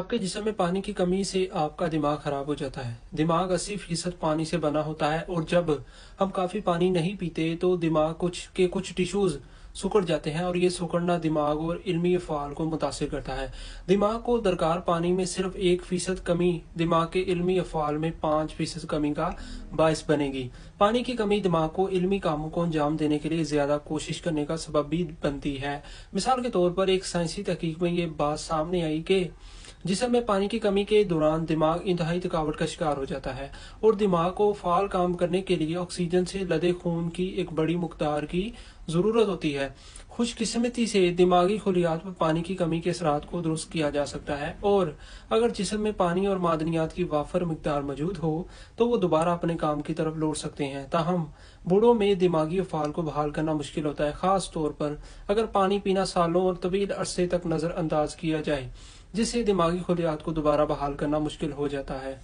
आपके जिस्म में पानी की कमी से आपका दिमाग खराब हो जाता है। दिमाग 80% पानी से बना होता है और जब हम काफ़ी पानी नहीं पीते तो दिमाग कुछ टिश्यूज़ सिकुड़ जाते हैं और ये सिकुड़ना दिमाग और इल्मी अफ़आल को मुतासिर करता है। दिमाग को दरकार पानी में सिर्फ 1% कमी दिमाग के इल्मी अफ़आल में 5% कमी का बायस बनेगी। पानी की कमी दिमाग को इल्मी कामों को अंजाम देने के लिए ज़्यादा कोशिश करने का सबब भी बनती है। मिसाल के तौर पर एक साइंसी तहकीक में ये बात सामने आई कि जिसम में पानी की कमी के दौरान दिमाग इंतहाई थकावट का शिकार हो जाता है और दिमाग को फाल काम करने के लिए ऑक्सीजन से लदे खून की एक बड़ी मकदार की ज़रूरत होती है। खुशकिस्मती से दिमागी खलियात पर पानी की कमी के असरात को दुरुस्त किया जा सकता है और अगर जिसम में पानी और मादनियात की वाफर मकदार मौजूद हो तो वो दोबारा अपने काम की तरफ लौट सकते हैं। ताहम बूढ़ों में दिमागी अफ़आल को बहाल करना मुश्किल होता है, ख़ास तौर पर अगर पानी पीना सालों और तवील अरसे तक नज़रअंदाज किया जाए, जिससे दिमागी खलियात को दोबारा बहाल करना मुश्किल हो जाता है।